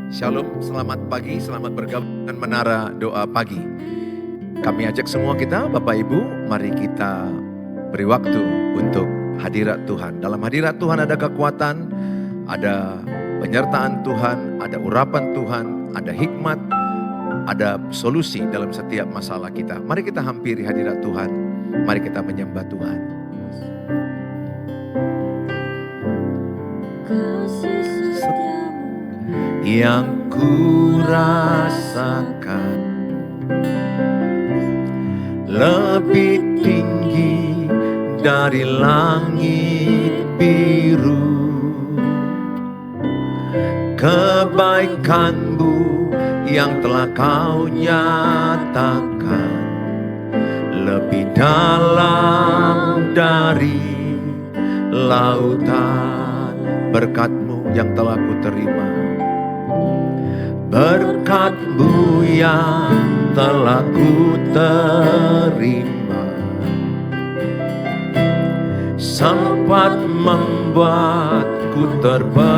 Shalom, selamat pagi, selamat bergabung dengan Menara Doa Pagi. Kami ajak semua kita, Bapak Ibu, mari kita beri waktu untuk hadirat Tuhan. Dalam hadirat Tuhan ada kekuatan, ada penyertaan Tuhan, ada urapan Tuhan, ada hikmat, ada solusi dalam setiap masalah kita. Mari kita hampiri hadirat Tuhan, mari kita menyembah Tuhan. Yang ku rasakan lebih tinggi dari langit biru. Kebaikan-Mu yang telah Kau nyatakan lebih dalam dari lautan. Berkat-Mu yang telah ku terima, berkat-Mu yang telah ku terima, sempat membuatku terpesona.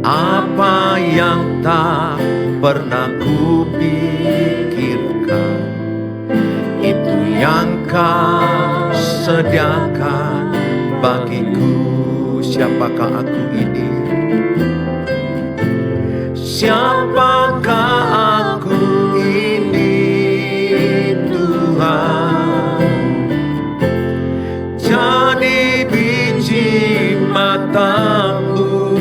Apa yang tak pernah ku pikirkan, itu yang Kau sediakan bagiku. Siapakah aku ini? Siapakah aku ini, Tuhan? Jadi biji mata-Mu.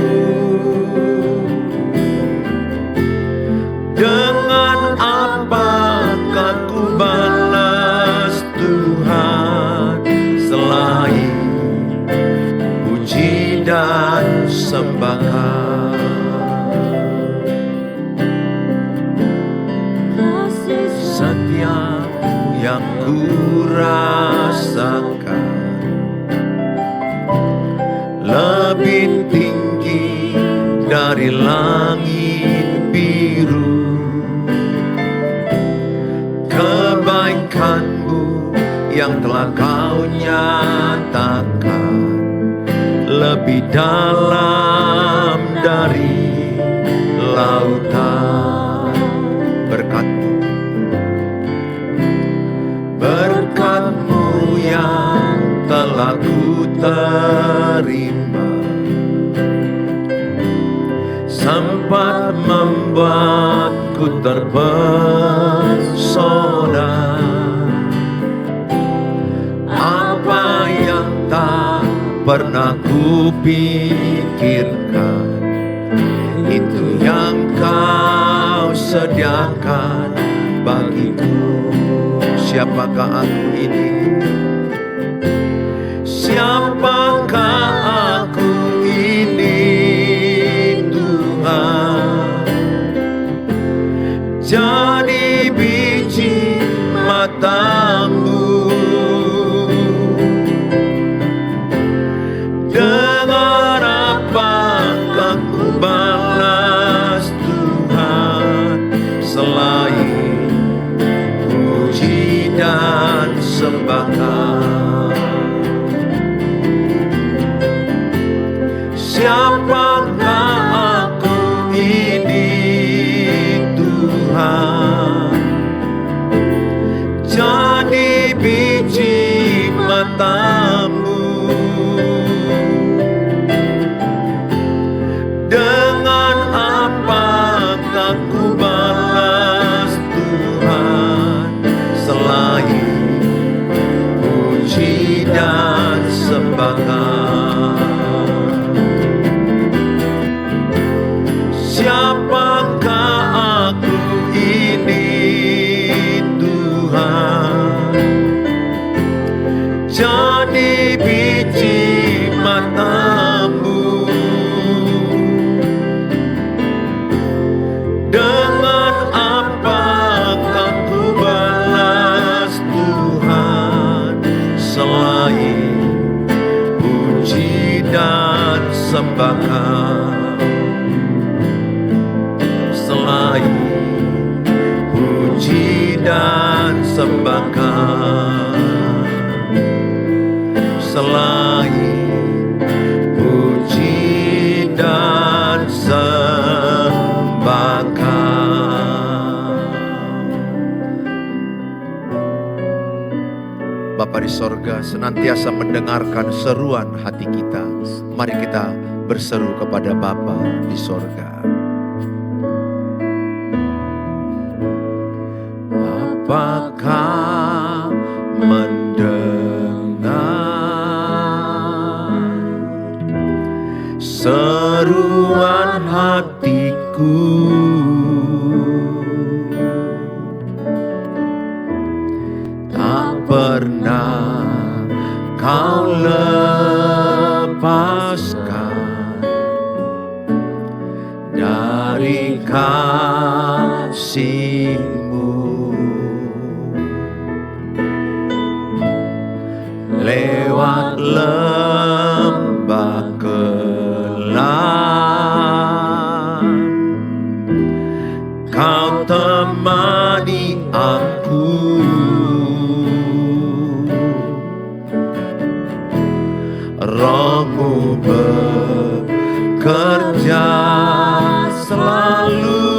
Dengan apakah ku balas Tuhan selain puji dan sembahkan? Setiap yang ku rasakan lebih tinggi dari langit biru. Kebaikan-Mu yang telah Kau nyatakan lebih dalam dari lautan. Berkat-Mu, berkat-Mu yang telah ku terima, sempat membuatku terpesona. Apa yang tak pernah ku pikirkan, itu yang Kau sediakan bagiku. Siapakah aku ini? Siapakah aku ini, Tuhan? Jadi biji mata-Mu. Dengan apakah ku balas Tuhan selain puji dan sembahkan? Siapakah aku ini, Tuhan? Jadi biji mata-Mu. Dengan apakah ku balas Tuhan selain puji dan sembahkan? Siapakah aku ini, Tuhan? Jadi biji mata-Mu. Dengan apakah ku balas Tuhan selain puji dan sembahkan? Selain puji dan sembahkan, selain puji Bapa di sorga senantiasa mendengarkan seruan hati kita. Mari kita berseru kepada Bapa di sorga. Apakah mendengar seruan hatiku? Tak pernah kau lepaskan dari kasih-Mu. Lewat lembah kelam, Kau temani aku. Roh-Mu bekerja selalu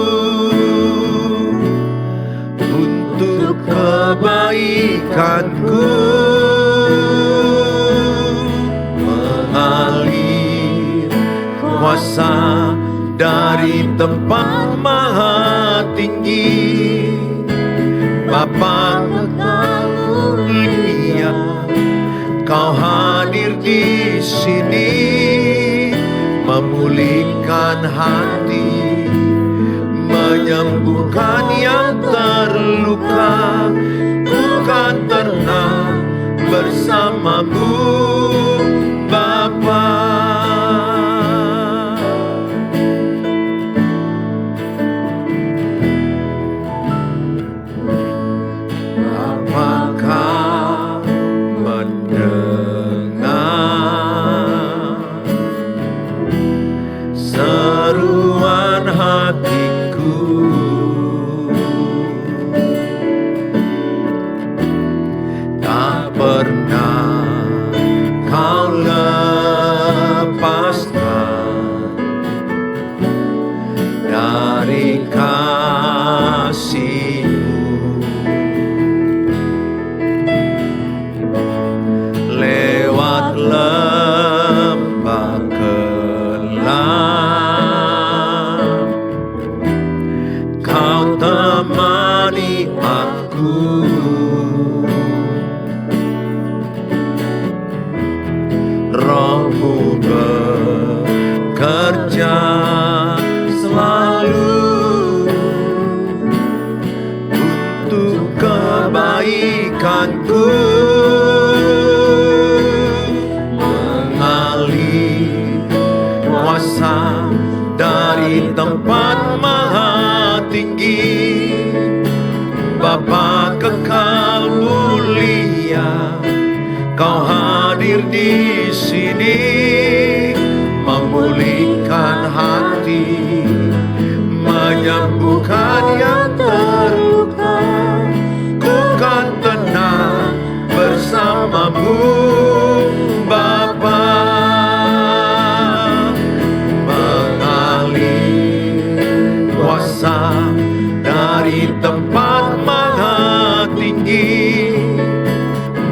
untuk kebaikanku. Mengalir kuasa dari tempat maha tinggi, Bapa mulia, Kau hadir di sini, memulihkan hati, menyembuhkan yang terluka. Ku kan tenang bersama-Mu, Bapa. Apakah mendengar seruan hatiku? Tak pernah Kau lepaskan dari kasih-Mu. Lewat lembah kelam, Kau temani aku. Roh-Mu bekerja selalu untuk kebaikanku. Mengalir kuasa dari tempat maha tinggi, Bapa kekal mulia, Kau hadir di sini, memulihkan hati, menyembuhkan yang terluka. Ku kan tenang bersama-Mu, Bapa. Mengalir kuasa dari tempat maha tinggi,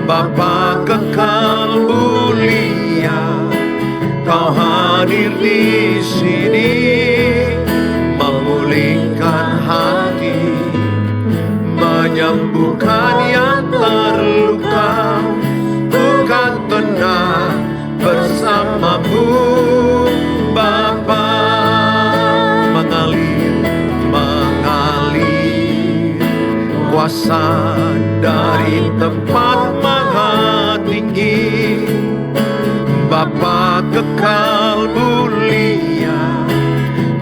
Bapa kekal mulia, Kau hadir di sini, memulihkan hati, menyembuhkan yang terluka. Ku kan tenang bersama-Mu, Bapa. Mengalir kuasa dari tempat maha tinggi, Bapa kekal mulia,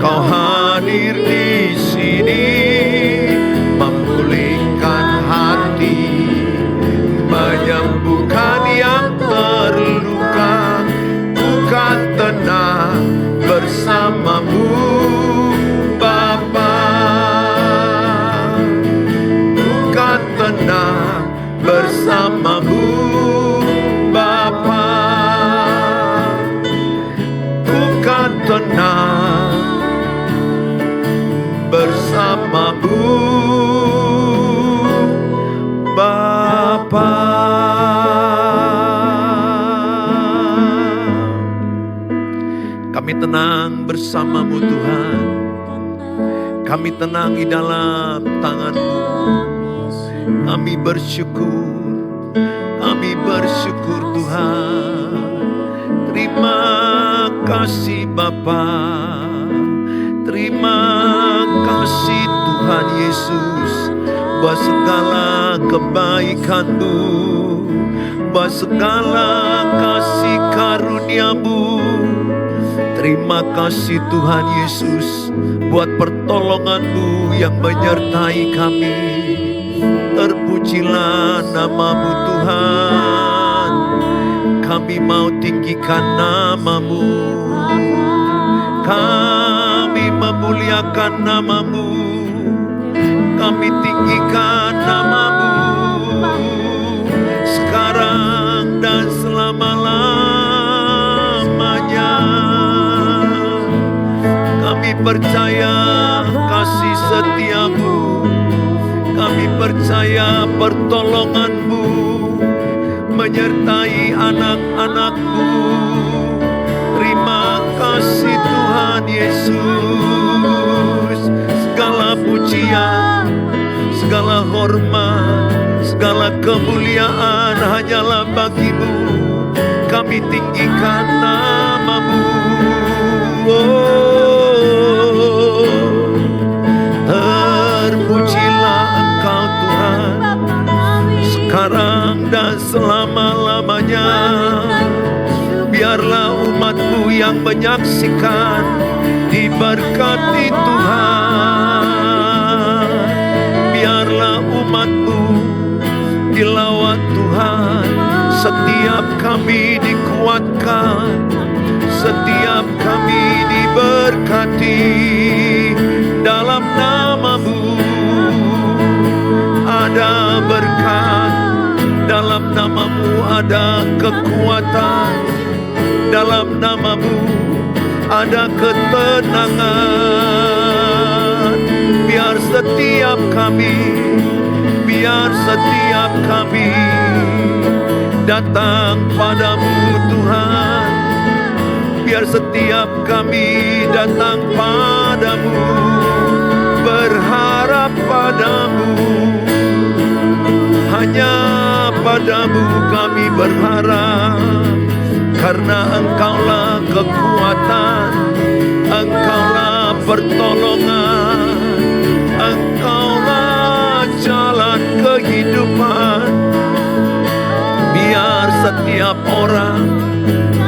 Kau hadir di sini, memulihkan hati, menyembuhkan yang terluka. Ku kan tenang bersama-Mu, Bapa. Ku kan tenang bersama-Mu, Bapa. Ku kan tenang bersama-Mu, Bapa. tenang bersama-Mu Tuhan. Kami tenang di dalam tangan-Mu. Kami bersyukur Tuhan. Terima kasih Bapa. Terima kasih Tuhan Yesus, buat segala kebaikan-Mu, buat segala kasih karunia-Mu. Terima kasih Tuhan Yesus, buat pertolongan-Mu yang menyertai kami. Terpujilah nama-Mu Tuhan. Kami mau tinggikan nama-Mu. Kami memuliakan nama-Mu. Kami tinggikan nama-Mu. Sekarang dan selama-lamanya. Kami percaya kasih setia-Mu. Kami percaya pertolongan-Mu menyertai anak-anak-Mu. Terima kasih Tuhan Yesus. Segala pujian, segala hormat, segala kemuliaan hanyalah bagi-Mu. Kami tinggikan nama-Mu. Terpujilah Engkau Tuhan, sekarang dan selama-lamanya. Biarlah umat-Mu yang menyaksikan diberkati Tuhan. Biarlah umat-Mu dilawat Tuhan. Setiap kami dikuatkan, setiap kami diberkati dalam nama-Mu. Ada berkat, dalam nama-Mu ada kekuatan, dalam nama-Mu ada ketenangan. Biar setiap kami datang padamu Tuhan. Biar setiap kami datang padamu, berharap padamu. Hanya padamu kami berharap, karena Engkaulah kekuatan, Engkaulah pertolongan, Engkaulah jalan kehidupan. Biar setiap orang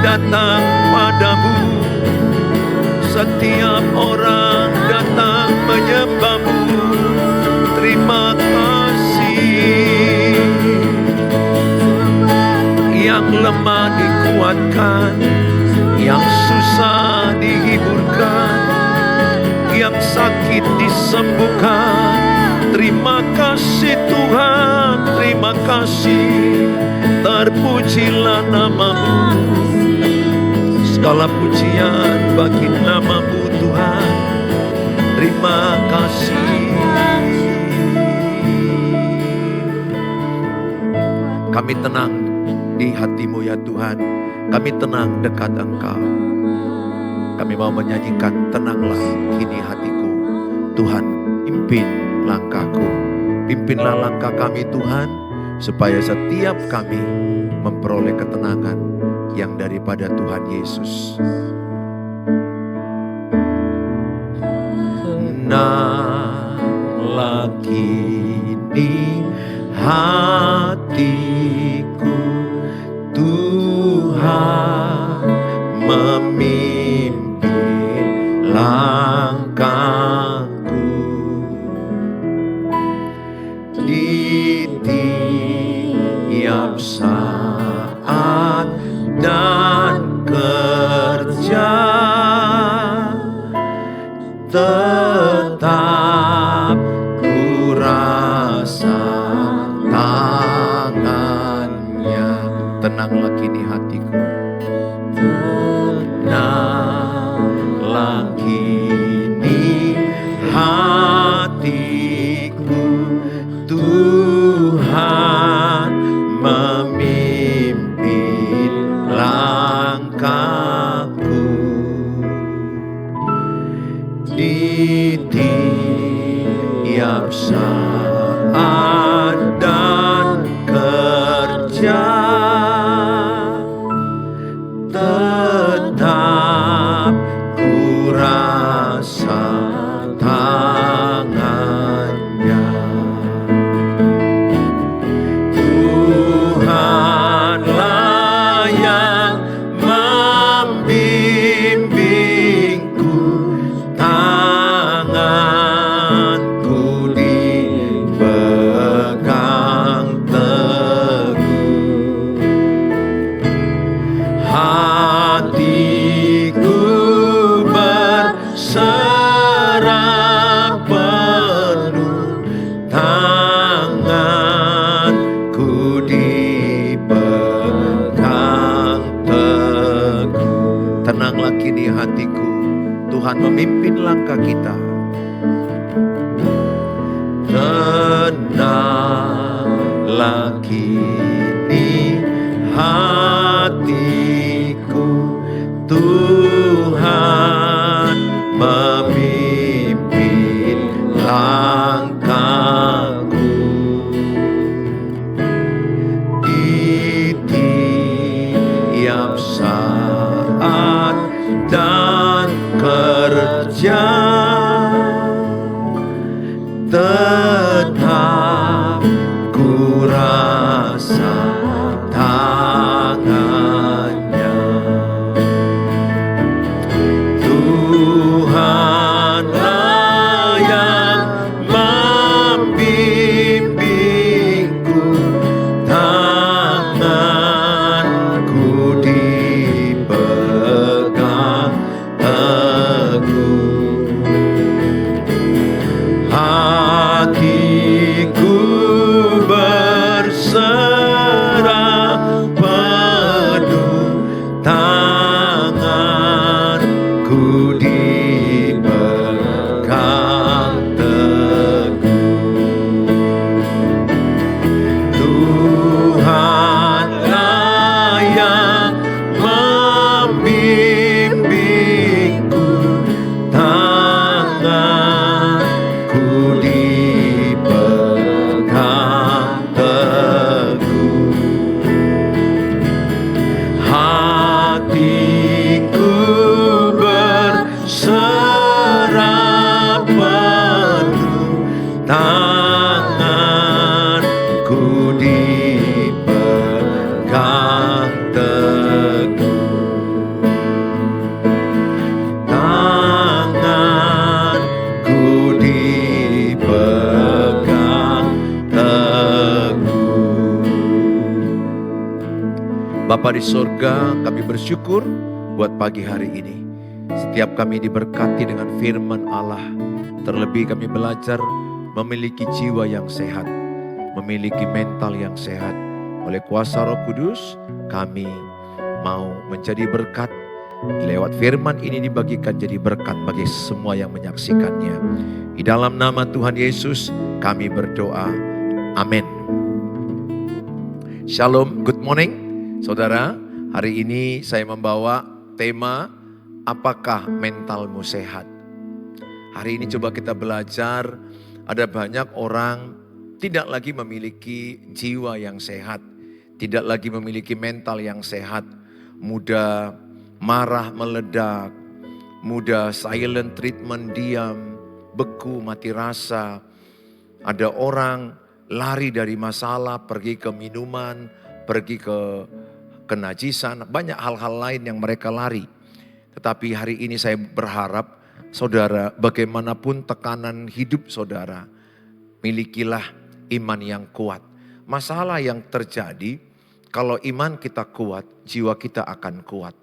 datang padamu, setiap orang datang menyembah-Mu. Terima kasih. Yang lemah dikuatkan, yang susah dihiburkan, yang sakit disembuhkan. Terima kasih Tuhan, terima kasih. Terpujilah nama-Mu. Segala pujian bagi nama-Mu Tuhan. Terima kasih. Kami tenang di hati-Mu ya Tuhan. Kami tenang dekat Engkau. Kami mau menyanyikan, tenanglah kini hatiku. Tuhan, pimpin langkahku. Pimpinlah langkah kami Tuhan, supaya setiap kami memperoleh ketenangan yang daripada Tuhan Yesus. Tenanglah kini hatiku, Tuhan memimpin langkahku. Di tiap saat dan kerja, tetap ku rasa tangannya. Tenanglah kini hatiku. tetap ku rasa tangannya. Tuhanlah yang membimbingku, tanganku dipegang teguh. Hatiku berserah penuh, tanganku dipegang teguh. Tenanglah kini hatiku, Tuhan memimpin langkah kita. Tenanglah kini hatiku, Tuhan memimpin langkahku. Di tiap saat dan kerja, tetap ku rasa tangannya. Tuhanlah yang membimbingku, tanganku dipegang teguh. Hatiku berserah penuh, tanganku dipegang teguh. Tuhanlah yang membimbingku, tanganku dipegang teguh. Hatiku berserah penuh, tanganku dipegang teguh. Tanganku dipegang teguh. Bapa di sorga, kami bersyukur buat pagi hari ini. Setiap kami diberkati dengan firman Allah. Terlebih kami belajar memiliki jiwa yang sehat, memiliki mental yang sehat. Oleh kuasa Roh Kudus, kami mau menjadi berkat. Lewat firman ini dibagikan jadi berkat bagi semua yang menyaksikannya. Di dalam nama Tuhan Yesus kami berdoa. Amin. Shalom, good morning. Saudara, hari ini saya membawa tema, apakah mentalmu sehat? Hari ini coba kita belajar, ada banyak orang tidak lagi memiliki jiwa yang sehat, tidak lagi memiliki mental yang sehat, mudah marah meledak, mudah silent treatment, diam, beku, mati rasa. Ada orang lari dari masalah, pergi ke minuman, pergi ke kenajisan, banyak hal-hal lain yang mereka lari. Tetapi hari ini saya berharap, saudara, bagaimanapun tekanan hidup saudara, milikilah iman yang kuat. Masalah yang terjadi, kalau iman kita kuat, jiwa kita akan kuat.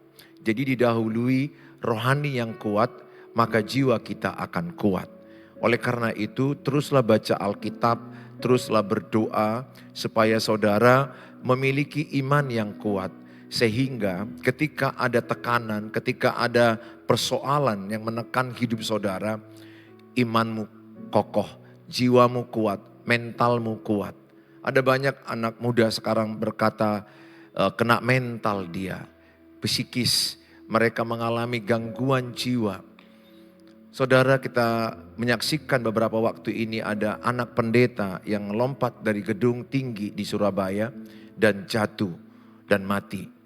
Jadi didahului rohani yang kuat, maka jiwa kita akan kuat. Oleh karena itu, teruslah baca Alkitab, teruslah berdoa, supaya saudara memiliki iman yang kuat. Sehingga ketika ada tekanan, ketika ada persoalan yang menekan hidup saudara, imanmu kokoh, jiwamu kuat, mentalmu kuat. Ada banyak anak muda sekarang berkata kena mental dia, psikis, mereka mengalami gangguan jiwa. Saudara, kita menyaksikan beberapa waktu ini ada anak pendeta yang lompat dari gedung tinggi di Surabaya dan jatuh dan mati.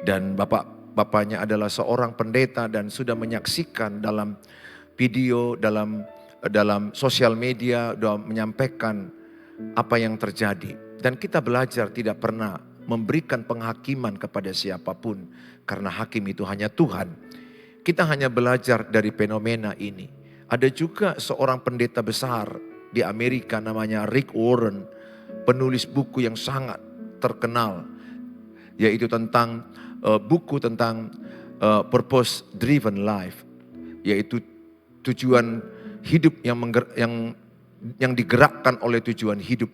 Dan Bapak bapaknya adalah seorang pendeta dan sudah menyaksikan dalam video, dalam sosial media, sudah menyampaikan apa yang terjadi. Dan kita belajar tidak pernah memberikan penghakiman kepada siapapun, karena hakim itu hanya Tuhan. Kita hanya belajar dari fenomena ini. Ada juga seorang pendeta besar di Amerika namanya Rick Warren, penulis buku yang sangat terkenal, yaitu tentang buku tentang purpose driven life, yaitu tujuan hidup yang digerakkan oleh tujuan hidup.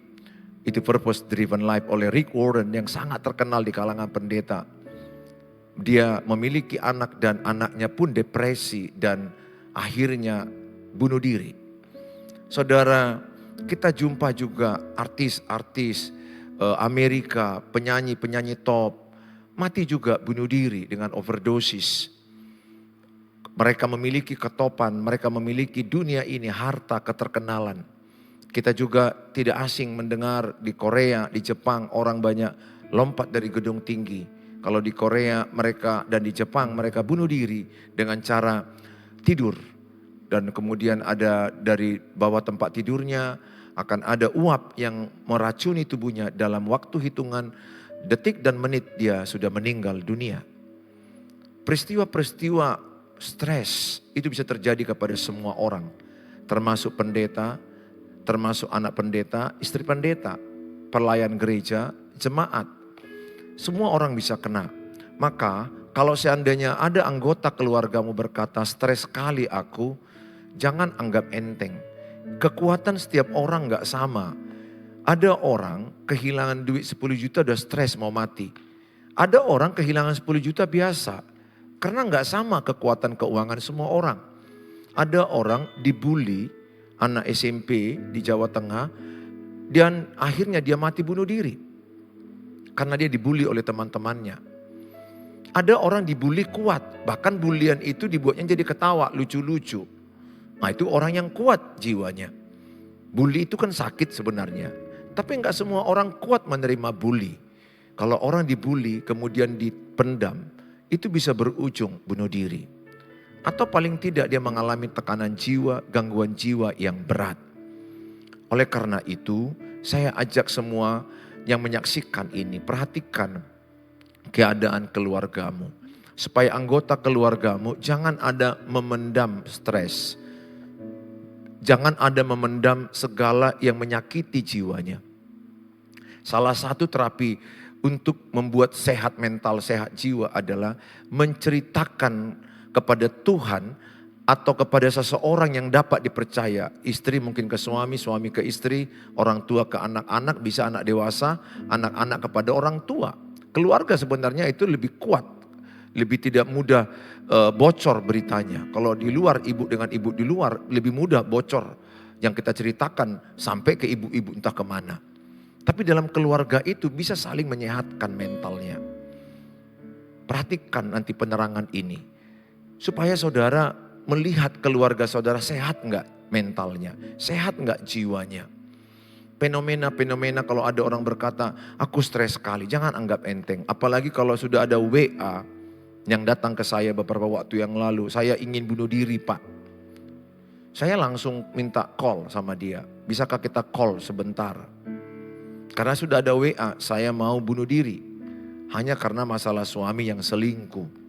Itu purpose driven life oleh Rick Warren yang sangat terkenal di kalangan pendeta. Dia memiliki anak dan anaknya pun depresi dan akhirnya bunuh diri. Saudara, kita jumpa juga artis-artis Amerika, penyanyi-penyanyi top, mati juga bunuh diri dengan overdosis. Mereka memiliki ketopan, mereka memiliki dunia ini, harta, keterkenalan. Kita juga tidak asing mendengar di Korea, di Jepang orang banyak lompat dari gedung tinggi. Kalau di Korea mereka dan di Jepang mereka bunuh diri dengan cara tidur. Dan kemudian ada dari bawah tempat tidurnya akan ada uap yang meracuni tubuhnya, dalam waktu hitungan detik dan menit dia sudah meninggal dunia. Peristiwa-peristiwa stres itu bisa terjadi kepada semua orang, termasuk pendeta, termasuk anak pendeta, istri pendeta, pelayan gereja, jemaat. Semua orang bisa kena. Maka kalau seandainya ada anggota keluargamu berkata, stres sekali aku, jangan anggap enteng. Kekuatan setiap orang gak sama. Ada orang kehilangan duit 10 juta udah stres mau mati. Ada orang kehilangan 10 juta biasa. Karena gak sama kekuatan keuangan semua orang. Ada orang dibully, anak SMP di Jawa Tengah, dan akhirnya dia mati bunuh diri. Karena dia dibully oleh teman-temannya. Ada orang dibully kuat, bahkan bulian itu dibuatnya jadi ketawa, lucu-lucu. Nah itu orang yang kuat jiwanya. Bully itu kan sakit sebenarnya. Tapi enggak semua orang kuat menerima bully. Kalau orang dibully kemudian dipendam, itu bisa berujung bunuh diri. Atau paling tidak dia mengalami tekanan jiwa, gangguan jiwa yang berat. Oleh karena itu, saya ajak semua yang menyaksikan ini, perhatikan keadaan keluargamu. Supaya anggota keluargamu jangan ada memendam stres. Jangan ada memendam segala yang menyakiti jiwanya. Salah satu terapi untuk membuat sehat mental, sehat jiwa adalah menceritakan kepada Tuhan atau kepada seseorang yang dapat dipercaya. Istri mungkin ke suami, suami ke istri, orang tua ke anak-anak, bisa anak dewasa, anak-anak kepada orang tua. Keluarga sebenarnya itu lebih kuat, lebih tidak mudah bocor beritanya. Kalau di luar, ibu dengan ibu di luar lebih mudah bocor yang kita ceritakan sampai ke ibu-ibu entah kemana. Tapi dalam keluarga itu bisa saling menyehatkan mentalnya. Perhatikan nanti penerangan ini. Supaya saudara melihat keluarga saudara sehat enggak mentalnya, sehat enggak jiwanya. Fenomena-fenomena kalau ada orang berkata, aku stres sekali, jangan anggap enteng. Apalagi kalau sudah ada WA yang datang ke saya beberapa waktu yang lalu, saya ingin bunuh diri Pak. Saya langsung minta call sama dia, bisakah kita call sebentar? Karena sudah ada WA, saya mau bunuh diri. Hanya karena masalah suami yang selingkuh.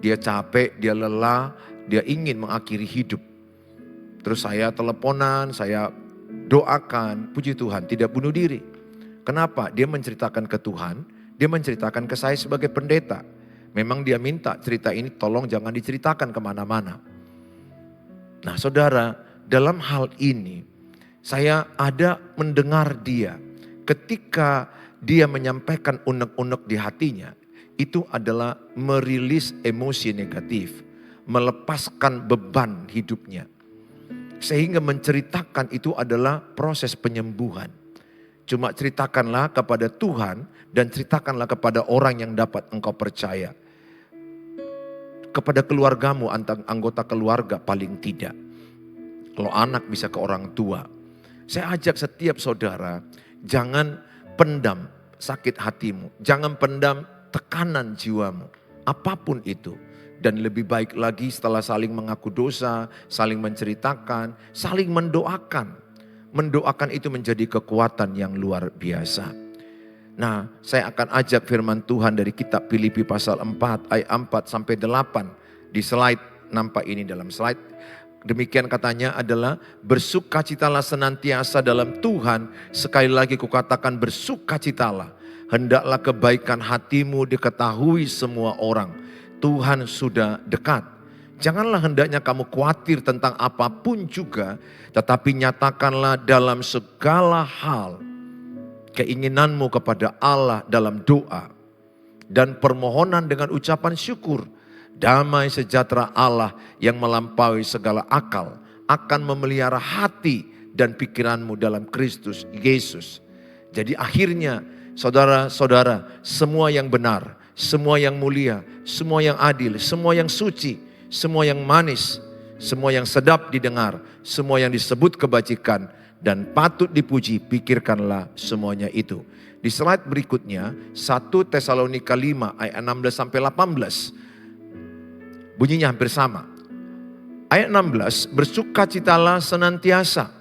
Dia capek, dia lelah, dia ingin mengakhiri hidup. Terus saya teleponan, saya doakan, puji Tuhan tidak bunuh diri. Kenapa? Dia menceritakan ke Tuhan, dia menceritakan ke saya sebagai pendeta. Memang dia minta cerita ini tolong jangan diceritakan kemana-mana. Nah saudara, dalam hal ini saya ada mendengar dia. Ketika dia menyampaikan unek-unek di hatinya, itu adalah merilis emosi negatif, melepaskan beban hidupnya. Sehingga menceritakan itu adalah proses penyembuhan. Cuma ceritakanlah kepada Tuhan dan ceritakanlah kepada orang yang dapat engkau percaya. Kepada keluargamu, anggota keluarga paling tidak. Kalau anak bisa ke orang tua. Saya ajak setiap saudara, jangan pendam sakit hatimu. Jangan pendam tekanan jiwamu. apapun itu. Dan lebih baik lagi setelah saling mengaku dosa, saling menceritakan, saling mendoakan. Mendoakan itu menjadi kekuatan yang luar biasa. Nah, saya akan ajak firman Tuhan dari kitab Filipi pasal 4 ayat 4 sampai 8. Di slide, nampak ini dalam slide. Demikian katanya adalah bersukacitalah senantiasa dalam Tuhan. Sekali lagi kukatakan bersukacitalah. Hendaklah kebaikan hatimu diketahui semua orang. Tuhan sudah dekat. Janganlah hendaknya kamu khawatir tentang apapun juga, tetapi nyatakanlah dalam segala hal keinginanmu kepada Allah dalam doa dan permohonan dengan ucapan syukur. Damai sejahtera Allah yang melampaui segala akal akan memelihara hati dan pikiranmu dalam Kristus Yesus. Jadi akhirnya saudara-saudara, semua yang benar, semua yang mulia, semua yang adil, semua yang suci, semua yang manis, semua yang sedap didengar, semua yang disebut kebajikan dan patut dipuji, pikirkanlah semuanya itu. Di slide berikutnya 1 Tesalonika 5 ayat 16 sampai 18. Bunyinya hampir sama. Ayat 16, bersukacitalah senantiasa.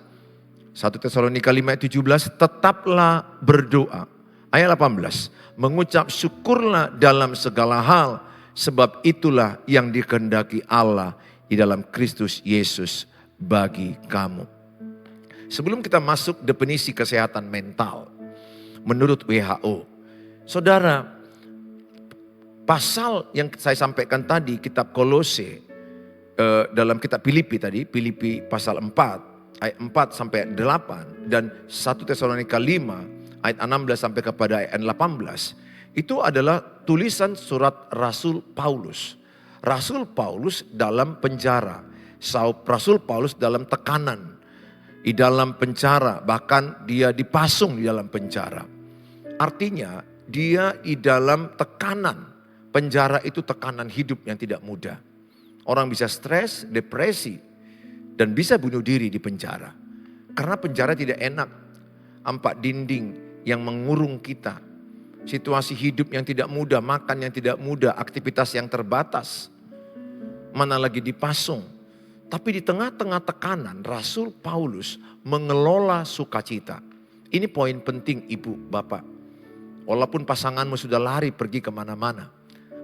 1 Tesalonika 5 ayat 17, tetaplah berdoa. Ayat 18, mengucap syukurlah dalam segala hal, sebab itulah yang dikehendaki Allah di dalam Kristus Yesus bagi kamu. Sebelum kita masuk definisi kesehatan mental, menurut WHO, saudara, pasal yang saya sampaikan tadi, kitab Kolose, dalam kitab Filipi tadi, Filipi pasal 4, ayat 4 sampai 8, dan 1 Tesalonika 5, ayat 16 sampai kepada ayat 18, itu adalah tulisan surat Rasul Paulus. Rasul Paulus dalam penjara, Rasul Paulus dalam tekanan, di dalam penjara, bahkan dia dipasung di dalam penjara. Artinya dia di dalam tekanan, penjara itu tekanan hidup yang tidak mudah. Orang bisa stres, depresi, dan bisa bunuh diri di penjara. Karena penjara tidak enak, 4 dinding yang mengurung kita. Situasi hidup yang tidak mudah, makan yang tidak mudah, aktivitas yang terbatas. Mana lagi dipasung. Tapi di tengah-tengah tekanan, Rasul Paulus mengelola sukacita. Ini poin penting ibu, bapak. Walaupun pasanganmu sudah lari pergi kemana-mana.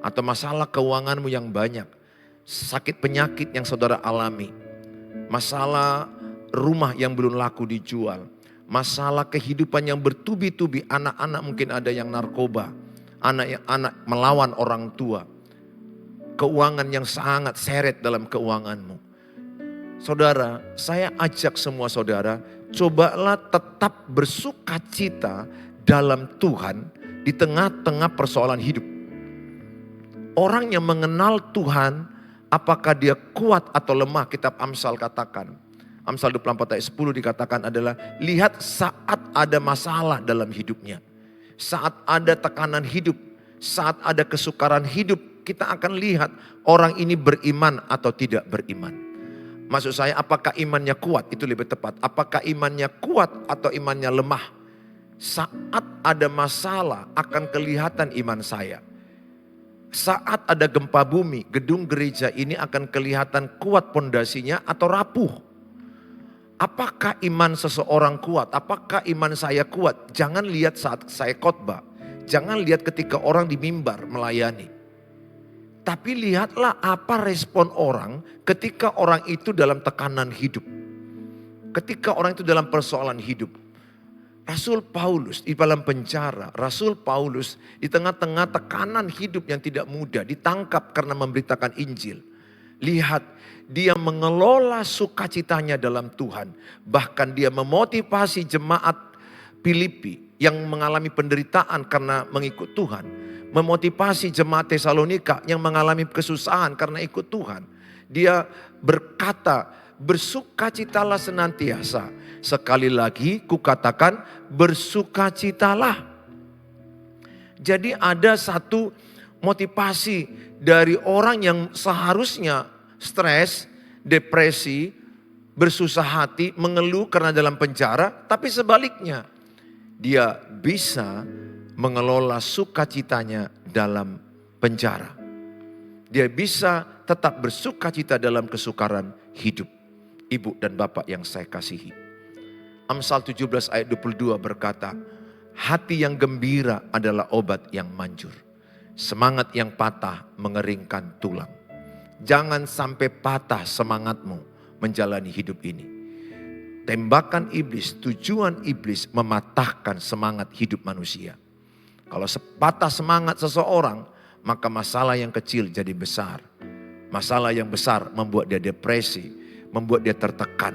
Atau masalah keuanganmu yang banyak. Sakit penyakit yang saudara alami. Masalah rumah yang belum laku dijual. Masalah kehidupan yang bertubi-tubi, anak-anak mungkin ada yang narkoba, anak melawan orang tua, keuangan yang sangat seret dalam keuanganmu. Saudara, saya ajak semua saudara, cobalah tetap bersukacita dalam Tuhan di tengah-tengah persoalan hidup. Orang yang mengenal Tuhan, apakah dia kuat atau lemah, kitab Amsal katakan. Amsal 24 ayat 10 dikatakan adalah, lihat saat ada masalah dalam hidupnya. Saat ada tekanan hidup, saat ada kesukaran hidup, kita akan lihat orang ini beriman atau tidak beriman. Maksud saya, apakah imannya kuat, itu lebih tepat. Apakah imannya kuat atau imannya lemah. Saat ada masalah akan kelihatan iman saya. Saat ada gempa bumi, gedung gereja ini akan kelihatan kuat pondasinya atau rapuh. Apakah iman seseorang kuat? Apakah iman saya kuat? Jangan lihat saat saya khotbah. Jangan lihat ketika orang di mimbar melayani. Tapi lihatlah apa respon orang ketika orang itu dalam tekanan hidup. Ketika orang itu dalam persoalan hidup. Rasul Paulus di dalam penjara. Rasul Paulus di tengah-tengah tekanan hidup yang tidak mudah. Ditangkap karena memberitakan Injil. Lihat. Dia mengelola sukacitanya dalam Tuhan. Bahkan dia memotivasi jemaat Filipi yang mengalami penderitaan karena mengikut Tuhan. Memotivasi jemaat Tesalonika yang mengalami kesusahan karena ikut Tuhan. Dia berkata, bersukacitalah senantiasa. Sekali lagi kukatakan, bersukacitalah. Jadi ada satu motivasi dari orang yang seharusnya stres, depresi, bersusah hati, mengeluh karena dalam penjara. Tapi sebaliknya, dia bisa mengelola sukacitanya dalam penjara. Dia bisa tetap bersuka cita dalam kesukaran hidup. Ibu dan bapak yang saya kasihi. Amsal 17 ayat 22 berkata, hati yang gembira adalah obat yang manjur. Semangat yang patah mengeringkan tulang. Jangan sampai patah semangatmu menjalani hidup ini. Tembakan iblis, tujuan iblis mematahkan semangat hidup manusia. Kalau patah semangat seseorang, maka masalah yang kecil jadi besar. Masalah yang besar membuat dia depresi, membuat dia tertekan.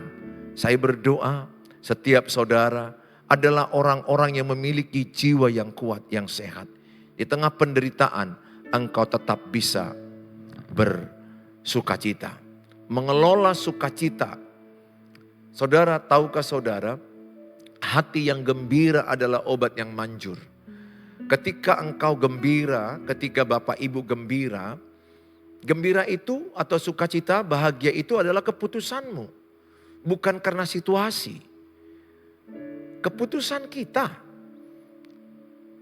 Saya berdoa setiap saudara adalah orang-orang yang memiliki jiwa yang kuat, yang sehat. Di tengah penderitaan, engkau tetap bisa bersukacita. Mengelola sukacita. Saudara, tahukah saudara, hati yang gembira adalah obat yang manjur. Ketika engkau gembira, ketika bapak ibu gembira, gembira itu atau sukacita, bahagia itu adalah keputusanmu. Bukan karena situasi. Keputusan kita.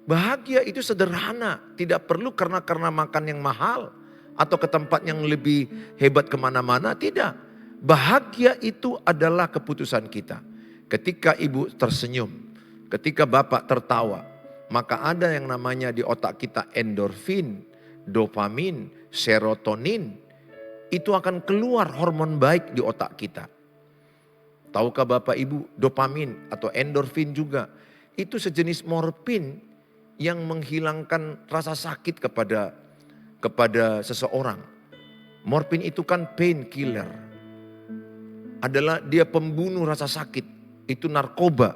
Bahagia itu sederhana, tidak perlu karena makan yang mahal atau ke tempat yang lebih hebat kemana-mana, tidak. Bahagia itu adalah keputusan kita. Ketika ibu tersenyum, ketika bapak tertawa, maka ada yang namanya di otak kita endorfin, dopamin, serotonin. Itu akan keluar hormon baik di otak kita. Tahukah bapak ibu, dopamin atau endorfin juga, itu sejenis morfin yang menghilangkan rasa sakit kepada seseorang. Morfin itu kan pain killer. Adalah dia pembunuh rasa sakit. Itu narkoba.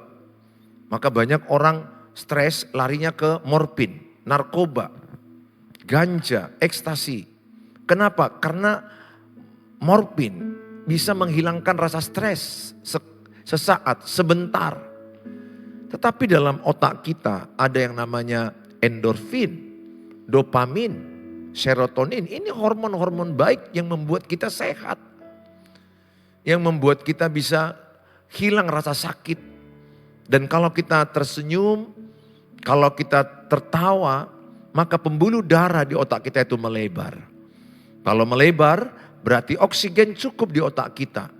Maka banyak orang stres larinya ke morfin, narkoba, ganja, ekstasi. Kenapa? Karena morfin bisa menghilangkan rasa stres sesaat, sebentar. Tetapi dalam otak kita ada yang namanya endorfin, dopamin, serotonin. Ini hormon-hormon baik yang membuat kita sehat. Yang membuat kita bisa hilang rasa sakit. Dan kalau kita tersenyum, kalau kita tertawa, maka pembuluh darah di otak kita itu melebar. Kalau melebar, berarti oksigen cukup di otak kita.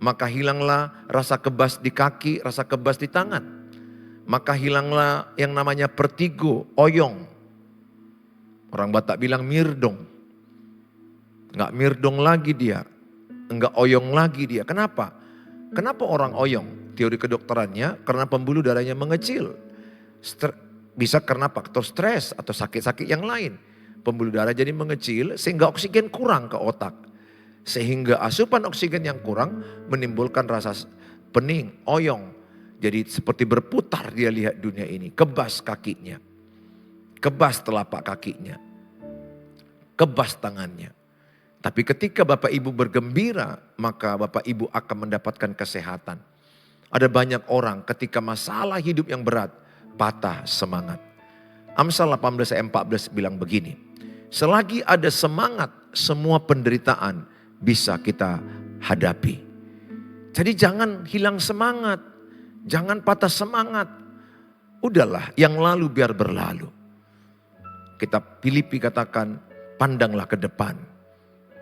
Maka hilanglah rasa kebas di kaki, rasa kebas di tangan. Maka hilanglah yang namanya vertigo, oyong. Orang Batak bilang mirdong. Enggak mirdong lagi dia. Enggak oyong lagi dia. Kenapa? Kenapa orang oyong? Teori kedokterannya karena pembuluh darahnya mengecil. Bisa karena faktor stres atau sakit-sakit yang lain. Pembuluh darah jadi mengecil sehingga oksigen kurang ke otak. Sehingga asupan oksigen yang kurang menimbulkan rasa pening, oyong. Jadi seperti berputar dia lihat dunia ini. Kebas kakinya. Kebas telapak kakinya. Kebas tangannya. Tapi ketika Bapak Ibu bergembira, maka Bapak Ibu akan mendapatkan kesehatan. Ada banyak orang ketika masalah hidup yang berat, patah semangat. Amsal 18 ayat 14 bilang begini. Selagi ada semangat, semua penderitaan bisa kita hadapi. Jadi jangan hilang semangat. Jangan patah semangat. Udahlah, yang lalu biar berlalu. Kitab Filipi katakan, pandanglah ke depan,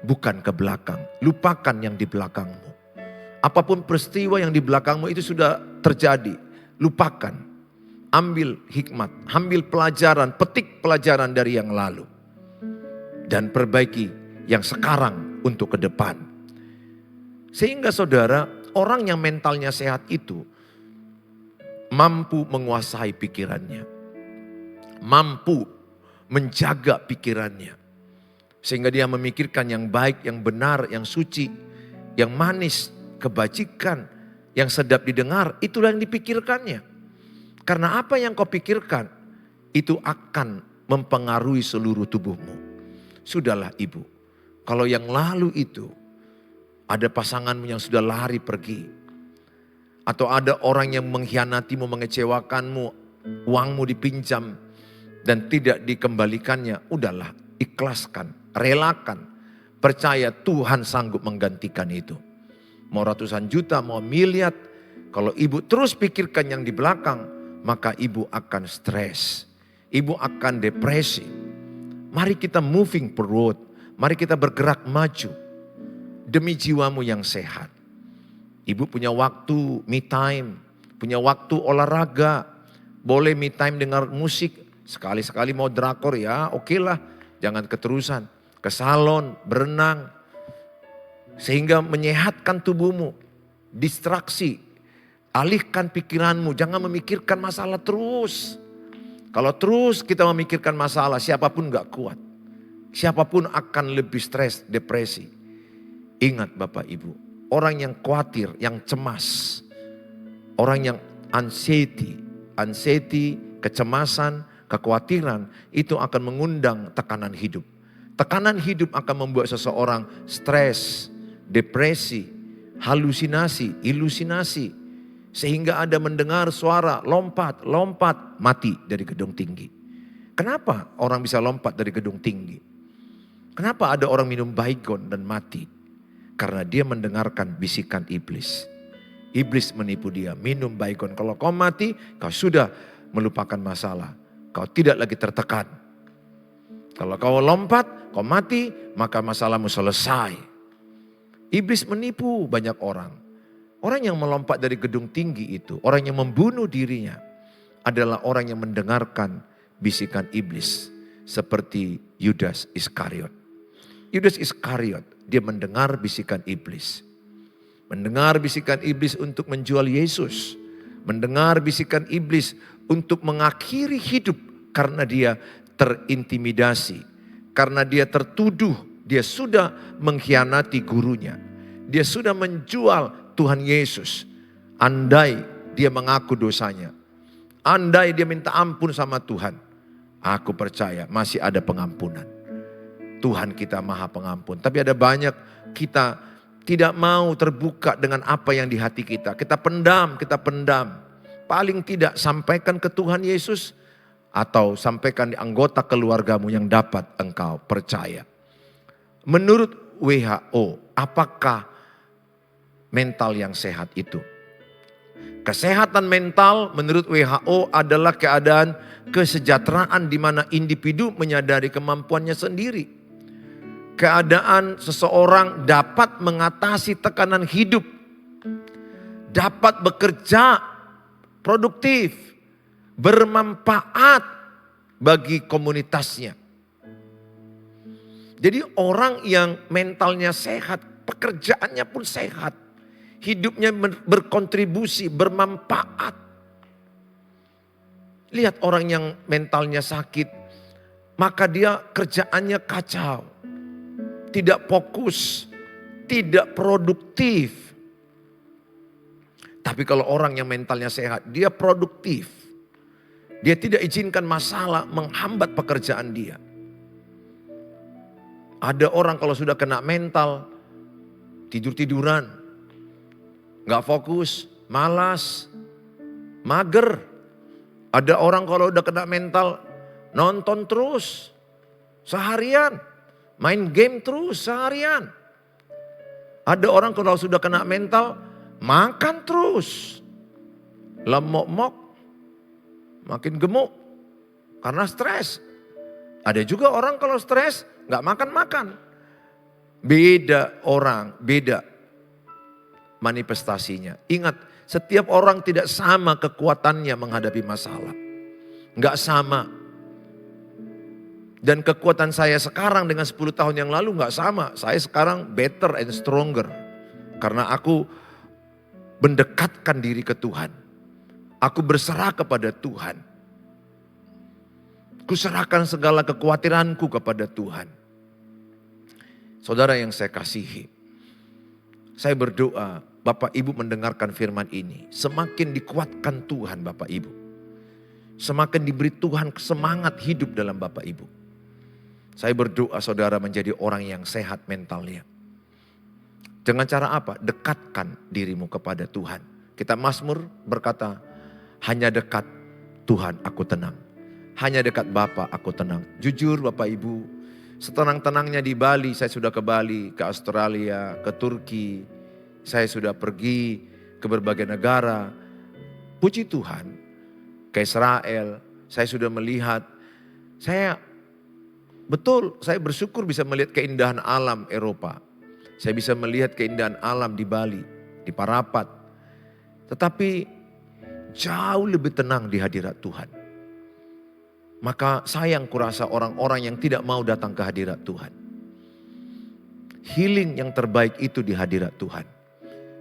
bukan ke belakang. Lupakan yang di belakangmu. Apapun peristiwa yang di belakangmu itu sudah terjadi. Lupakan. Ambil hikmat, ambil pelajaran, petik pelajaran dari yang lalu. Dan perbaiki yang sekarang untuk ke depan. Sehingga saudara, orang yang mentalnya sehat itu mampu menguasai pikirannya. Mampu menjaga pikirannya. Sehingga dia memikirkan yang baik, yang benar, yang suci, yang manis, kebajikan, yang sedap didengar. Itulah yang dipikirkannya. Karena apa yang kau pikirkan, itu akan mempengaruhi seluruh tubuhmu. Sudahlah ibu, kalau yang lalu itu ada pasanganmu yang sudah lari pergi. Atau ada orang yang mengkhianatimu, mengecewakanmu, uangmu dipinjam dan tidak dikembalikannya. Udahlah, ikhlaskan, relakan. Percaya Tuhan sanggup menggantikan itu. Mau ratusan juta, mau miliar. Kalau ibu terus pikirkan yang di belakang, maka ibu akan stres. Ibu akan depresi. Mari kita moving forward. Mari kita bergerak maju demi jiwamu yang sehat. Ibu punya waktu me time, punya waktu olahraga. Boleh me time dengar musik, sekali-sekali mau drakor ya oke lah. Jangan keterusan, ke salon, berenang. Sehingga menyehatkan tubuhmu, distraksi, alihkan pikiranmu, jangan memikirkan masalah terus. Kalau terus kita memikirkan masalah, siapapun gak kuat. Siapapun akan lebih stres, depresi. Ingat Bapak Ibu, orang yang khawatir, yang cemas, orang yang anxiety, kecemasan, kekhawatiran, itu akan mengundang tekanan hidup. Tekanan hidup akan membuat seseorang stres, depresi, halusinasi, ilusinasi. Sehingga ada mendengar suara lompat, mati dari gedung tinggi. Kenapa orang bisa lompat dari gedung tinggi? Kenapa ada orang minum baygon dan mati? Karena dia mendengarkan bisikan iblis. Iblis menipu dia, minum baygon. Kalau kau mati, kau sudah melupakan masalah. Kau tidak lagi tertekan. Kalau kau lompat, kau mati, maka masalahmu selesai. Iblis menipu banyak orang. Orang yang melompat dari gedung tinggi itu, orang yang membunuh dirinya, adalah orang yang mendengarkan bisikan iblis. Seperti Yudas Iskariot. Yudas Iskariot, dia mendengar bisikan iblis. Mendengar bisikan iblis untuk menjual Yesus. Mendengar bisikan iblis untuk mengakhiri hidup karena dia terintimidasi. Karena dia tertuduh, dia sudah mengkhianati gurunya. Dia sudah menjual Tuhan Yesus. Andai dia mengaku dosanya. Andai dia minta ampun sama Tuhan. Aku percaya masih ada pengampunan. Tuhan kita maha pengampun. Tapi ada banyak kita tidak mau terbuka dengan apa yang di hati kita. Kita pendam. Paling tidak sampaikan ke Tuhan Yesus. Atau sampaikan di anggota keluargamu yang dapat engkau percaya. Menurut WHO, apakah mental yang sehat itu? Kesehatan mental menurut WHO adalah keadaan kesejahteraan di mana individu menyadari kemampuannya sendiri. Keadaan seseorang dapat mengatasi tekanan hidup. Dapat bekerja produktif. Bermanfaat bagi komunitasnya. Jadi orang yang mentalnya sehat, pekerjaannya pun sehat. Hidupnya berkontribusi, bermanfaat. Lihat orang yang mentalnya sakit, maka dia kerjaannya kacau. Tidak fokus, tidak produktif. Tapi kalau orang yang mentalnya sehat, dia produktif. Dia tidak izinkan masalah menghambat pekerjaan dia. Ada orang kalau sudah kena mental, tidur-tiduran, gak fokus, malas, mager. Ada orang kalau udah kena mental, nonton terus, seharian. Main game terus seharian. Ada orang kalau sudah kena mental, makan terus. Lemok-mok, makin gemuk karena stres. Ada juga orang kalau stres gak makan-makan. Beda orang, beda manifestasinya. Ingat, setiap orang tidak sama kekuatannya menghadapi masalah. Gak sama. Dan kekuatan saya sekarang dengan 10 tahun yang lalu gak sama. Saya sekarang better and stronger. Karena aku mendekatkan diri ke Tuhan. Aku berserah kepada Tuhan. Kuserahkan segala kekhawatiranku kepada Tuhan. Saudara yang saya kasihi. Saya berdoa Bapak Ibu mendengarkan firman ini. Semakin dikuatkan Tuhan Bapak Ibu. Semakin diberi Tuhan semangat hidup dalam Bapak Ibu. Saya berdoa saudara menjadi orang yang sehat mentalnya. Dengan cara apa? Dekatkan dirimu kepada Tuhan. Kita Mazmur berkata, hanya dekat Tuhan aku tenang. Hanya dekat Bapa aku tenang. Jujur Bapak Ibu, setenang-tenangnya di Bali, saya sudah ke Bali, ke Australia, ke Turki. Saya sudah pergi ke berbagai negara. Puji Tuhan, ke Israel, saya sudah melihat, saya Betul, saya bersyukur bisa melihat keindahan alam Eropa. Saya bisa melihat keindahan alam di Bali, di Parapat. Tetapi jauh lebih tenang di hadirat Tuhan. Maka sayang kurasa orang-orang yang tidak mau datang ke hadirat Tuhan. Healing yang terbaik itu di hadirat Tuhan.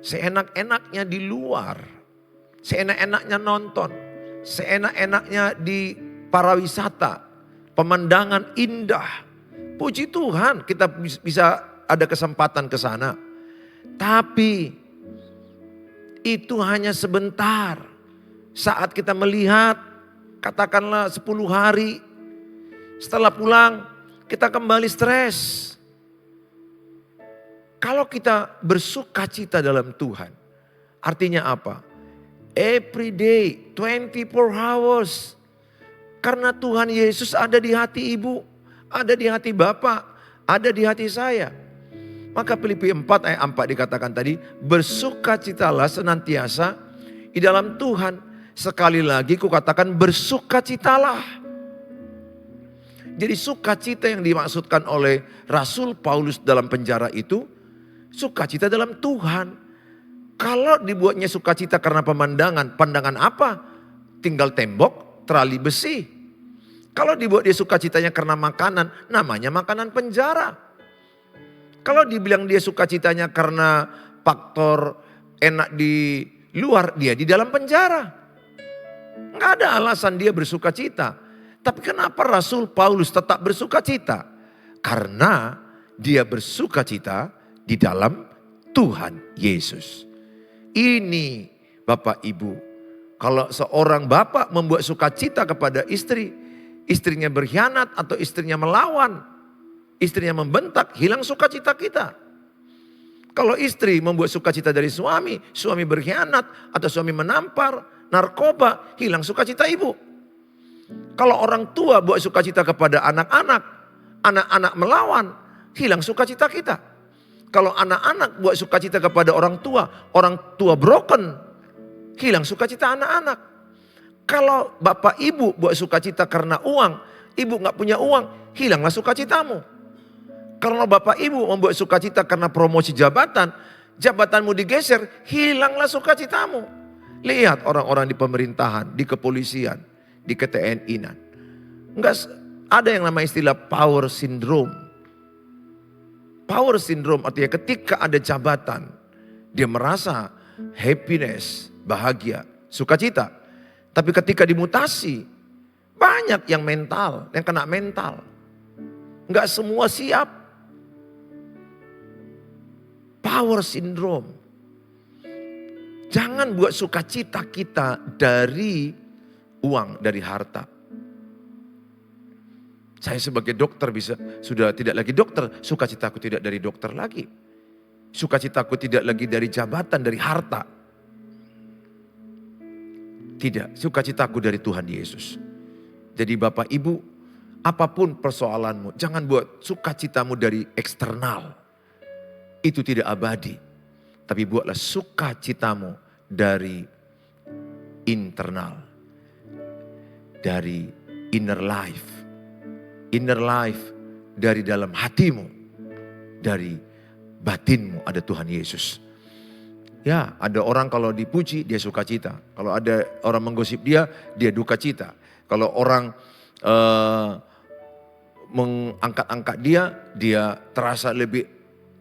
Seenak-enaknya di luar, seenak-enaknya nonton, seenak-enaknya di pariwisata, pemandangan indah. Puji Tuhan kita bisa ada kesempatan ke sana. Tapi itu hanya sebentar. Saat kita melihat, katakanlah 10 hari, setelah pulang kita kembali stres. Kalau kita bersuka cita dalam Tuhan, artinya apa? Every day, 24 hours. Karena Tuhan Yesus ada di hati ibu, ada di hati bapak, ada di hati saya. Maka Filipi 4 ayat 4 dikatakan tadi, bersukacitalah senantiasa di dalam Tuhan. Sekali lagi kukatakan bersukacitalah. Jadi sukacita yang dimaksudkan oleh Rasul Paulus dalam penjara itu, sukacita dalam Tuhan. Kalau dibuatnya sukacita karena pemandangan, pandangan apa? Tinggal tembok, terali besi. Kalau dibuat dia sukacitanya karena makanan, namanya makanan penjara. Kalau dibilang dia sukacitanya karena faktor enak di luar, dia di dalam penjara. Nggak ada alasan dia bersukacita. Tapi kenapa Rasul Paulus tetap bersukacita? Karena dia bersukacita di dalam Tuhan Yesus. Ini Bapak Ibu, kalau seorang bapak membuat sukacita kepada istri, istrinya berkhianat atau istrinya melawan, istrinya membentak, hilang sukacita kita. Kalau istri membuat sukacita dari suami, suami berkhianat atau suami menampar, narkoba, hilang sukacita ibu. Kalau orang tua buat sukacita kepada anak-anak, anak-anak melawan, hilang sukacita kita. Kalau anak-anak buat sukacita kepada orang tua broken, hilang sukacita anak-anak. Kalau bapak ibu buat sukacita karena uang, ibu gak punya uang, hilanglah sukacitamu. Kalau bapak ibu membuat sukacita karena promosi jabatan, jabatanmu digeser, hilanglah sukacitamu. Lihat orang-orang di pemerintahan, di kepolisian, di KTNI-an. Enggak ada yang namanya istilah power syndrome. Power syndrome artinya ketika ada jabatan, dia merasa happiness, bahagia, sukacita. Tapi ketika dimutasi, banyak yang mental, yang kena mental. Enggak semua siap. Power syndrome. Jangan buat sukacita kita dari uang, dari harta. Saya sebagai dokter sudah tidak lagi dokter, sukacitaku tidak dari dokter lagi. Sukacitaku tidak lagi dari jabatan, dari harta. Tidak, sukacitaku dari Tuhan Yesus. Jadi Bapak Ibu, apapun persoalanmu, jangan buat sukacitamu dari eksternal. Itu tidak abadi. Tapi buatlah sukacitamu dari internal. Dari inner life. Inner life dari dalam hatimu, dari batinmu ada Tuhan Yesus. Ya, ada orang kalau dipuji dia sukacita. Kalau ada orang menggosip dia duka cita. Kalau orang mengangkat-angkat dia terasa lebih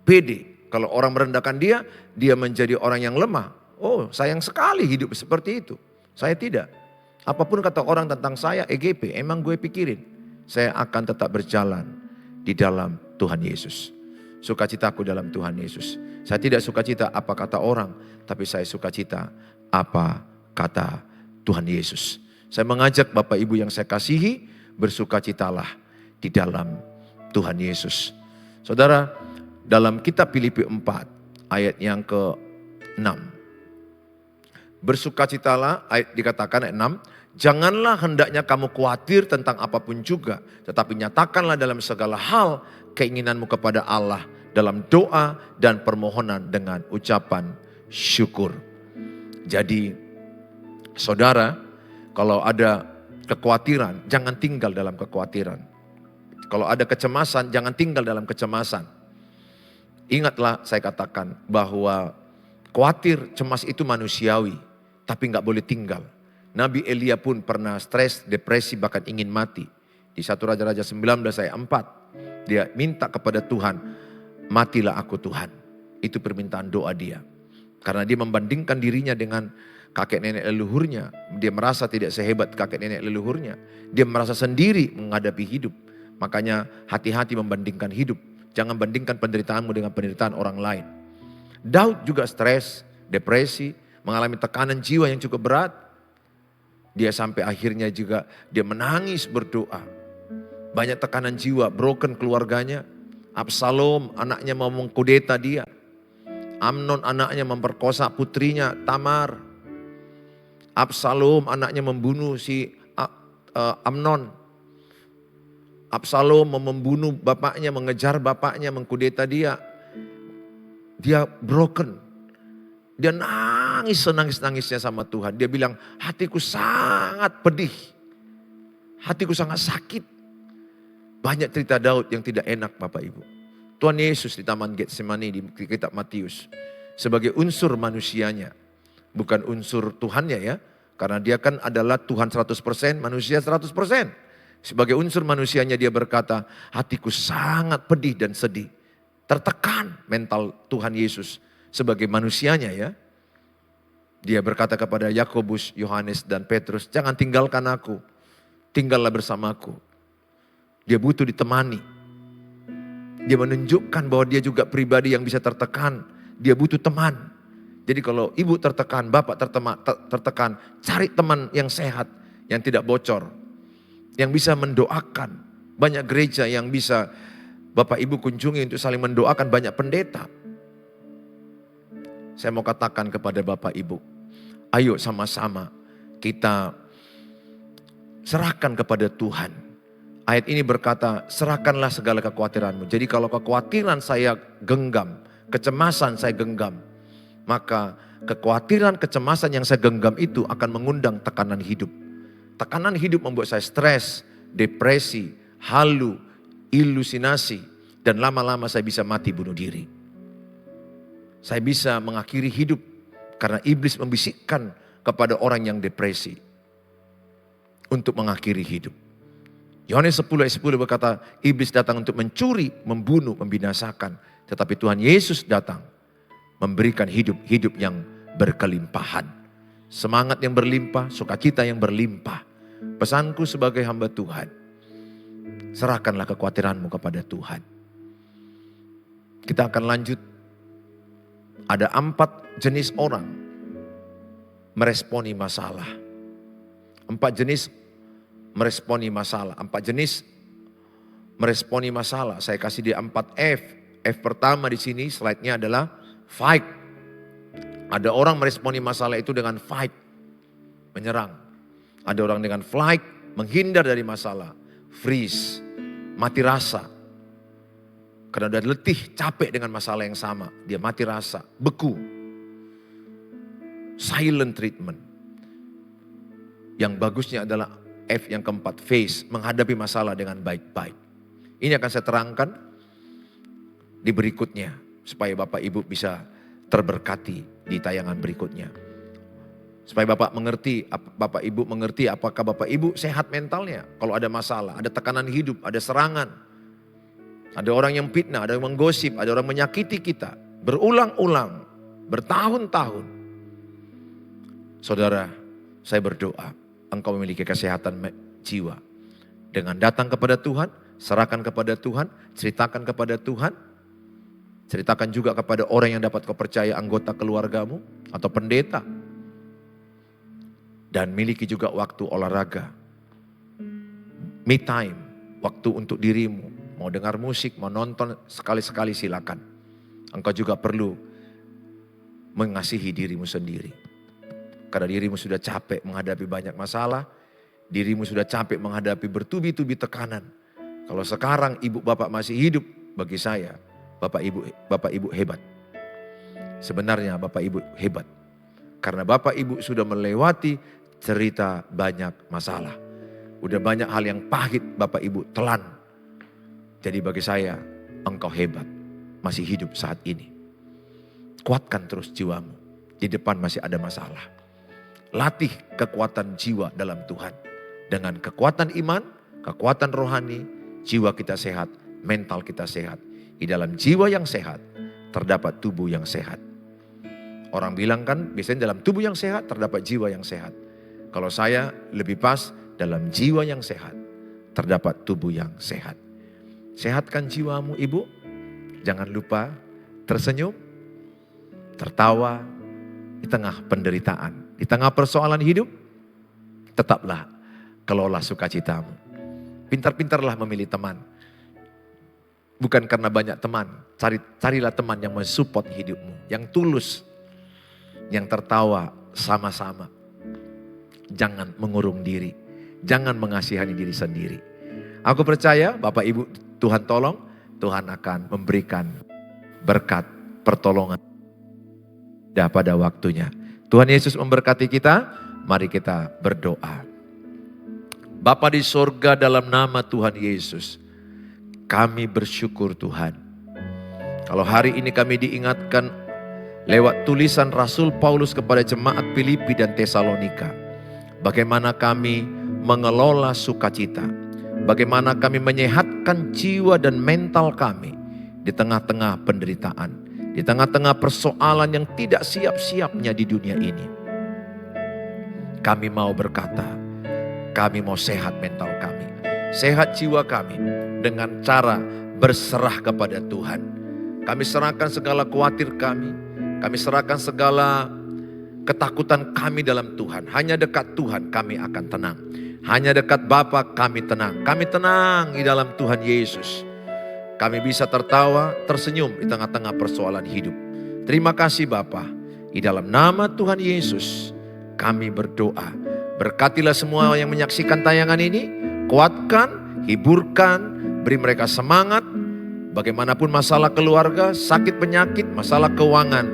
pede. Kalau orang merendahkan dia menjadi orang yang lemah. Oh, sayang sekali hidup seperti itu. Saya tidak. Apapun kata orang tentang saya, EGP, emang gue pikirin. Saya akan tetap berjalan di dalam Tuhan Yesus. Sukacitaku dalam Tuhan Yesus. Saya tidak sukacita apa kata orang, tapi saya sukacita apa kata Tuhan Yesus. Saya mengajak Bapak Ibu yang saya kasihi, bersukacitalah di dalam Tuhan Yesus. Saudara, dalam kitab Filipi 4 ayat yang ke-6. Bersukacitalah, ayat dikatakan ayat 6. Janganlah hendaknya kamu khawatir tentang apapun juga. Tetapi nyatakanlah dalam segala hal keinginanmu kepada Allah. Dalam doa dan permohonan dengan ucapan syukur. Jadi saudara, kalau ada kekhawatiran, jangan tinggal dalam kekhawatiran. Kalau ada kecemasan, jangan tinggal dalam kecemasan. Ingatlah saya katakan bahwa khawatir, cemas itu manusiawi, tapi nggak boleh tinggal. Nabi Elia pun pernah stres, depresi, bahkan ingin mati. Di 1 Raja-Raja 19 ayat 4, dia minta kepada Tuhan, matilah aku Tuhan. Itu permintaan doa dia. Karena dia membandingkan dirinya dengan kakek nenek leluhurnya. Dia merasa tidak sehebat kakek nenek leluhurnya. Dia merasa sendiri menghadapi hidup. Makanya hati-hati membandingkan hidup. Jangan bandingkan penderitaanmu dengan penderitaan orang lain. Daud juga stres, depresi, mengalami tekanan jiwa yang cukup berat. Dia sampai akhirnya juga dia menangis berdoa. Banyak tekanan jiwa, broken keluarganya. Absalom anaknya mau mengkudeta dia. Amnon anaknya memperkosa putrinya Tamar. Absalom anaknya membunuh si Amnon. Absalom membunuh bapaknya, mengejar bapaknya, mengkudeta dia. Dia broken. Dia nangis senangis-nangisnya sama Tuhan. Dia bilang, hatiku sangat pedih. Hatiku sangat sakit. Banyak cerita Daud yang tidak enak Bapak Ibu. Tuhan Yesus di Taman Getsemani di kitab Matius. Sebagai unsur manusianya. Bukan unsur Tuhannya ya. Karena dia kan adalah Tuhan 100%, manusia 100%. Sebagai unsur manusianya dia berkata, hatiku sangat pedih dan sedih. Tertekan mental Tuhan Yesus sebagai manusianya ya. Dia berkata kepada Yakobus, Yohanes dan Petrus, jangan tinggalkan aku. Tinggallah bersamaku. Dia butuh ditemani. Dia menunjukkan bahwa dia juga pribadi yang bisa tertekan. Dia butuh teman. Jadi kalau ibu tertekan, bapak tertekan, cari teman yang sehat, yang tidak bocor. Yang bisa mendoakan. Banyak gereja yang bisa Bapak Ibu kunjungi untuk saling mendoakan, banyak pendeta. Saya mau katakan kepada Bapak Ibu, ayo sama-sama kita serahkan kepada Tuhan. Ayat ini berkata, serahkanlah segala kekhawatiranmu. Jadi kalau kekhawatiran saya genggam, kecemasan saya genggam, maka kekhawatiran, kecemasan yang saya genggam itu akan mengundang tekanan hidup. Tekanan hidup membuat saya stres, depresi, halu, ilusinasi, dan lama-lama saya bisa mati bunuh diri. Saya bisa mengakhiri hidup karena iblis membisikkan kepada orang yang depresi untuk mengakhiri hidup. Yohanes 10 ayat 10 berkata, iblis datang untuk mencuri, membunuh, membinasakan. Tetapi Tuhan Yesus datang memberikan hidup yang berkelimpahan. Semangat yang berlimpah, sukacita yang berlimpah. Pesanku sebagai hamba Tuhan, serahkanlah kekhawatiranmu kepada Tuhan. Kita akan lanjut. Ada 4 jenis orang meresponi masalah. 4 jenis meresponi masalah. 4 jenis meresponi masalah. Saya kasih dia 4F. F pertama di sini slide-nya adalah fight. Ada orang meresponi masalah itu dengan fight, menyerang. Ada orang dengan flight, menghindar dari masalah. Freeze, mati rasa. Karena udah letih, capek dengan masalah yang sama. Dia mati rasa, beku. Silent treatment. Yang bagusnya adalah F yang keempat, face, menghadapi masalah dengan baik-baik. Ini akan saya terangkan di berikutnya. Supaya Bapak Ibu bisa terberkati di tayangan berikutnya. Supaya Bapak Ibu mengerti apakah Bapak Ibu sehat mentalnya. Kalau ada masalah, ada tekanan hidup, ada serangan. Ada orang yang fitnah, ada yang menggosip, ada orang menyakiti kita. Berulang-ulang, bertahun-tahun. Saudara, saya berdoa, engkau memiliki kesehatan jiwa. Dengan datang kepada Tuhan, serahkan kepada Tuhan, ceritakan kepada Tuhan. Ceritakan juga kepada orang yang dapat kau percaya, anggota keluargamu atau pendeta. Dan miliki juga waktu olahraga. Me time, waktu untuk dirimu. Mau dengar musik, mau nonton, sekali-sekali silakan. Engkau juga perlu mengasihi dirimu sendiri. Karena dirimu sudah capek menghadapi banyak masalah. Dirimu sudah capek menghadapi bertubi-tubi tekanan. Kalau sekarang ibu bapak masih hidup, bagi saya, Bapak Ibu hebat. Sebenarnya Bapak Ibu hebat. Karena Bapak Ibu sudah melewati cerita banyak masalah. Udah banyak hal yang pahit Bapak Ibu telan. Jadi bagi saya, engkau hebat, masih hidup saat ini. Kuatkan terus jiwamu, di depan masih ada masalah. Latih kekuatan jiwa dalam Tuhan. Dengan kekuatan iman, kekuatan rohani, jiwa kita sehat, mental kita sehat. Di dalam jiwa yang sehat, terdapat tubuh yang sehat. Orang bilang kan, biasanya dalam tubuh yang sehat, terdapat jiwa yang sehat. Kalau saya lebih pas, dalam jiwa yang sehat, terdapat tubuh yang sehat. Sehatkan jiwamu ibu, jangan lupa tersenyum, tertawa di tengah penderitaan, di tengah persoalan hidup, tetaplah kelola sukacitamu. Pintar-pintarlah memilih teman. Bukan karena banyak teman, carilah teman yang mensupport hidupmu, yang tulus, yang tertawa sama-sama. Jangan mengurung diri, jangan mengasihani diri sendiri. Aku percaya Bapak Ibu, Tuhan tolong, Tuhan akan memberikan berkat pertolongan pada waktunya. Tuhan Yesus memberkati kita, mari kita berdoa. Bapa di sorga, dalam nama Tuhan Yesus, kami bersyukur Tuhan. Kalau hari ini kami diingatkan lewat tulisan Rasul Paulus kepada jemaat Filipi dan Tesalonika, bagaimana kami mengelola sukacita, bagaimana kami menyehatkan jiwa dan mental kami di tengah-tengah penderitaan, di tengah-tengah persoalan yang tidak siap-siapnya di dunia ini. Kami mau berkata, kami mau sehat mental kami, sehat jiwa kami dengan cara berserah kepada Tuhan. Kami serahkan segala khawatir kami serahkan segala ketakutan kami dalam Tuhan. Hanya dekat Tuhan kami akan tenang. Hanya dekat Bapa kami tenang. Kami tenang di dalam Tuhan Yesus. Kami bisa tertawa, tersenyum di tengah-tengah persoalan hidup. Terima kasih Bapa. Di dalam nama Tuhan Yesus kami berdoa. Berkatilah semua yang menyaksikan tayangan ini. Kuatkan, hiburkan, beri mereka semangat. Bagaimanapun masalah keluarga, sakit penyakit, masalah keuangan,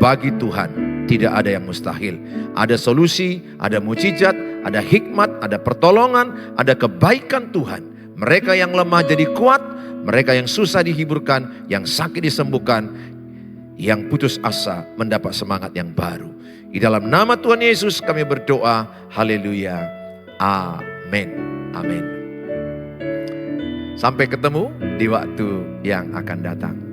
bagi Tuhan tidak ada yang mustahil. Ada solusi, ada mujizat, ada hikmat, ada pertolongan, ada kebaikan Tuhan. Mereka yang lemah jadi kuat, mereka yang susah dihiburkan, yang sakit disembuhkan, yang putus asa mendapat semangat yang baru. Di dalam nama Tuhan Yesus kami berdoa, haleluya, amin, amin. Sampai ketemu di waktu yang akan datang.